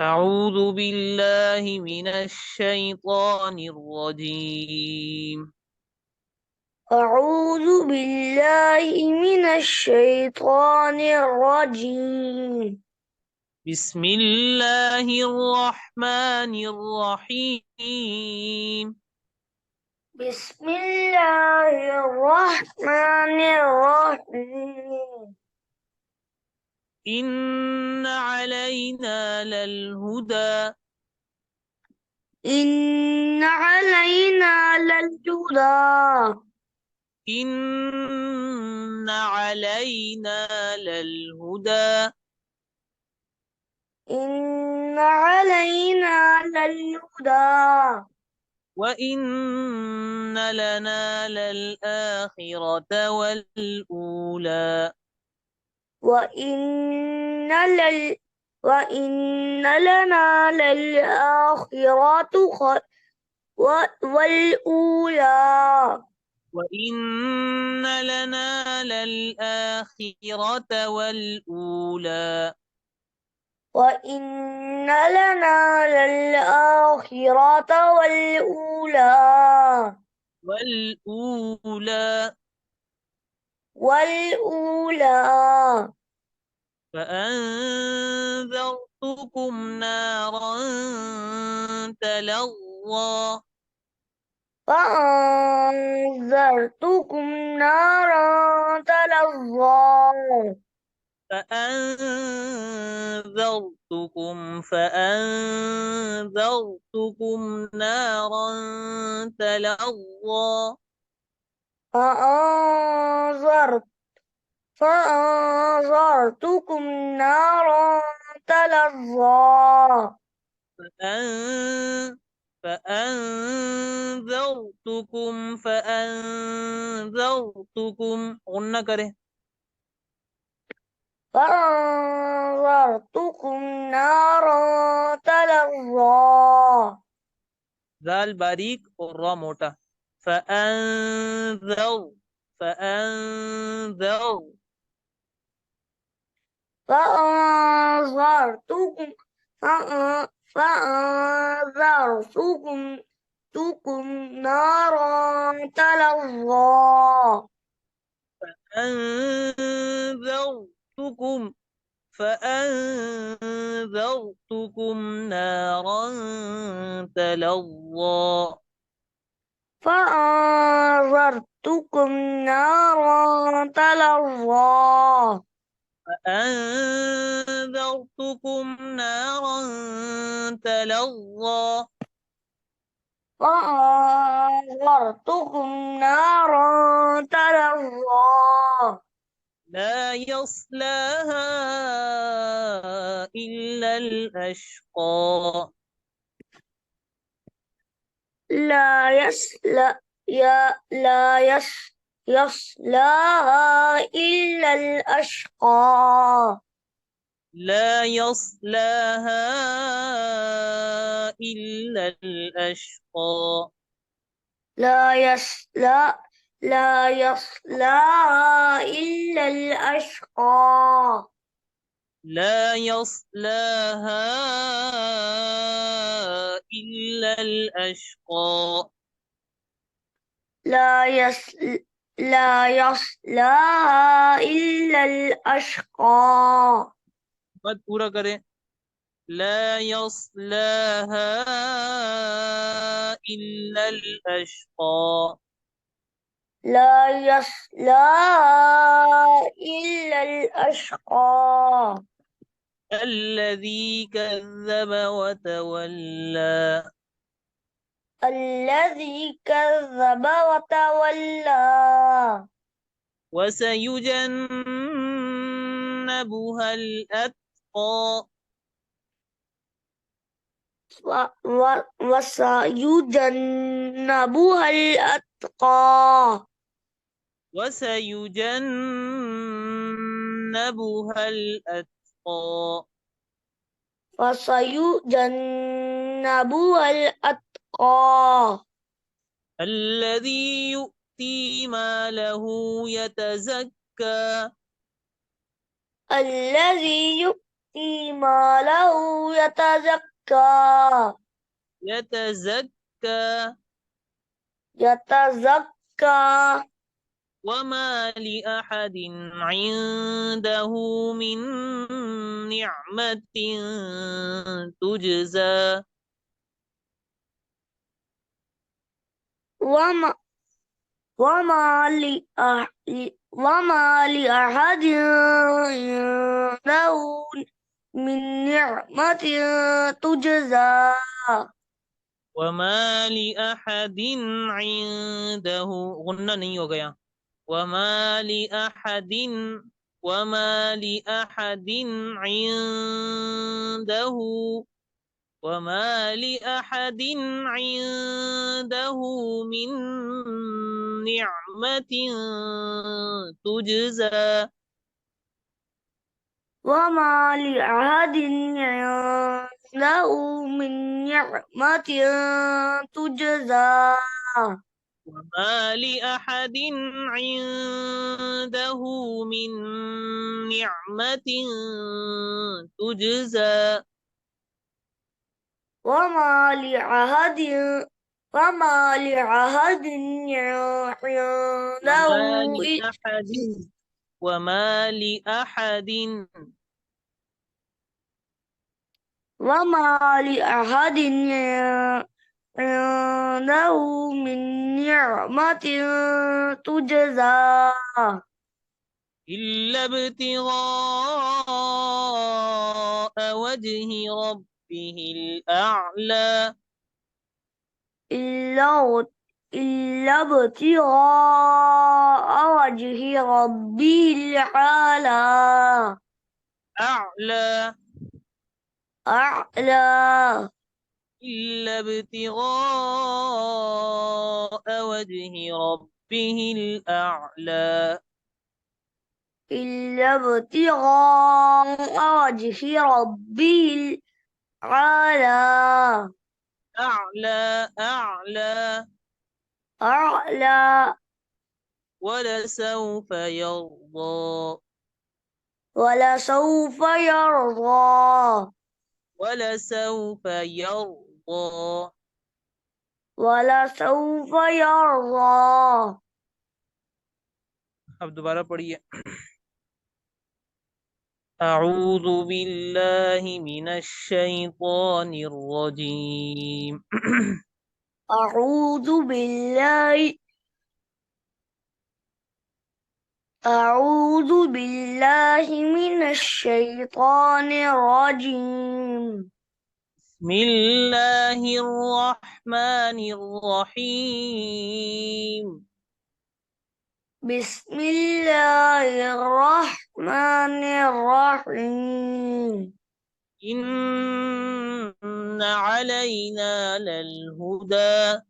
أعوذ بالله من الشيطان الرجيم. أعوذ بالله من الشيطان الرجيم. بسم الله الرحمن الرحيم. بسم الله الرحمن الرحيم. إن علينا للهدى. إن علينا للهدى. إن علينا للهدى. إن علينا للهدى. وإن لنا للآخرة والأولى. وإن لل وإن لنا للآخرة والأولى. وإن لنا للآخرة والأولى. وإن لنا للآخرة والأولى. والأولى. والأولى. فأنذرتكم نارا تلظى. فأنذرتكم نارا تلظى. فأنذرتكم نارا تلظى. فأنذرت فأنذرتكم نارا تلظى. فأن فأنذرتكم غنة करे. فأنذرتكم نارا تلظى. दाल बारीक और रा मोटा. فأنذر فأنذر فأنذرتكم فأنذرتكم نارا تلظى. أنذرتكم فأنذرتكم نارا تلظى. فأنذرتكم نارا تلظى. فأنذرتكم نارا تلظى. فأنذرتكم نارا تلظى. لا يصلاها إلا الأشقى. لا يصلى لا يصلاها إلا الأشقى. لا يصلاها إلا الأشقى. لا يصلى لا يصلاها إلا الأشقى. لا يصلاها إلا الأشقى. لا يص لا يصلاها إلا الأشقى. मत पूरा करें. لا يصلاها إلا الأشقى. لا يصلاها إلا الأشقى. الذي كذب وتولى. الذي كذب وتولى. وسيجنبها الأتقى. وسيجنبها الأتقى. وسيجنبها الأتقى. وسيجنبها الأتقى. الذي يؤتي ماله يتزكى. الذي يؤتي ماله يتزكى يتزكى يتزكى وما لأحد عنده من نعمة تجزى وما وما لأحد عنده من نعمة تجزى وما لأحد عنده غنى नहीं हो गया وما لأحد وما لأحد عنده وما لأحد عنده من نعمة تجزى وما لأحد عنده من نعمة تجزى وما لأحد عنده من نعمة تجزى وما لأحد وما لأحد عنده وما لأحد وما لأحد وما لأحد عنده من نعمة تجزى إلا ابتغاء وجه ربه الأعلى إلا إلا ابتغاء وجه ربه الأعلى أعلى أعلى إلا ابتغاء وجه ربه الأعلى إلا ابتغاء وجه ربه الأعلى أعلى أعلى أعلى ولسوف يرضى ولسوف يرضى ولسوف يرضى ولسوف يرضى अब दोबारा पढ़िए أعوذ بالله من الشيطان الرجيم أعوذ بالله أعوذ بالله من الشيطان الرجيم بسم الله الرحمن الرحيم بسم الله الرحمن الرحيم إن علينا للهدى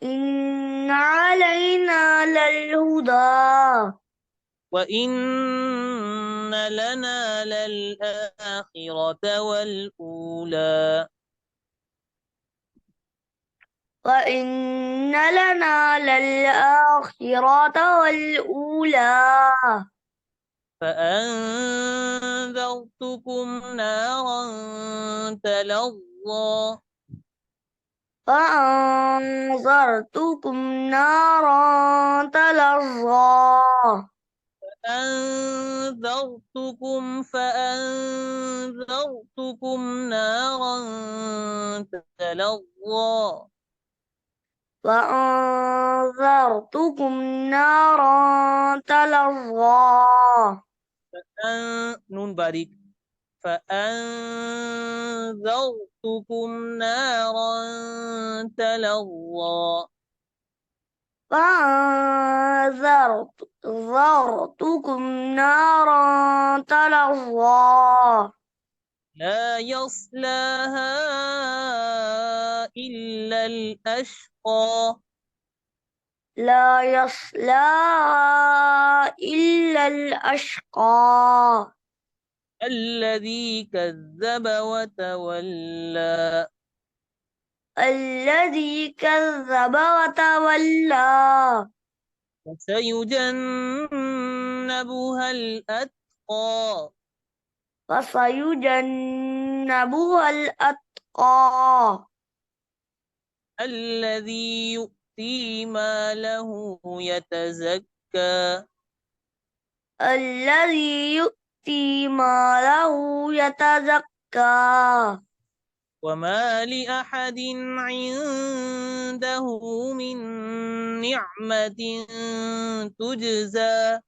إن علينا للهدى وإن لنا للآخرة والأولى وإن لنا للآخرة والأولى فأنذرتكم نارا تلظى فأنذرتكم نارا تلظى فأنذرتكم نارا تلظى وأنذرتكم نارا تلظى نون باریک فأنذرتكم نارا تلظى فأنذرتكم نارا تلظى لا يصلاها إلا الأشقى لا يصلاها إلا الأشقى الذي كذب وتولى الذي كذب وتولى وسيجنبها الأتقى فسيجنبها الأتقى الذي يؤتي ماله يتزكى الذي يؤتي ماله يتزكى وما لأحد عنده من نعمة تجزى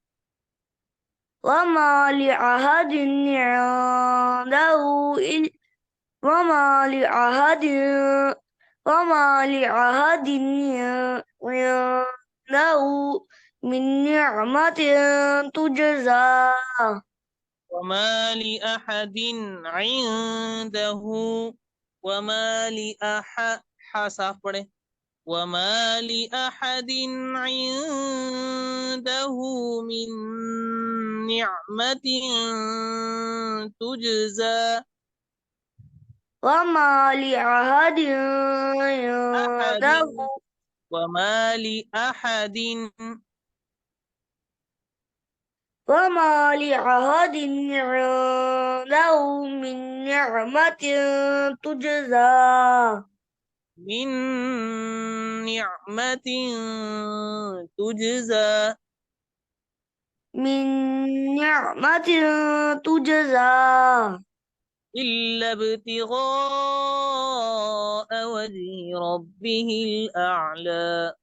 وما لعهد عنده وما لعهد وما لعهد عنده من نعمة تجزى وما لأحد عنده وما لأحد حسافره وما لأحد عنده من نعمة تجزى وما لعهد أحد عنده وما لأحد وما لعهد عنده من نعمة تجزى من نعمة تجزى من نعمة تجزى إلا ابتغاء وجه ربه الأعلى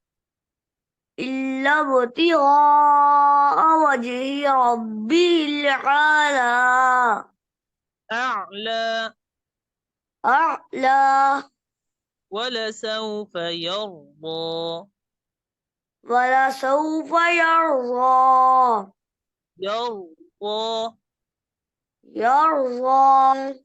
إلا ابتغاء وجه ربه الأعلى أعلى أعلى ولسوف يرضى ولسوف يرضى يرضى يرضى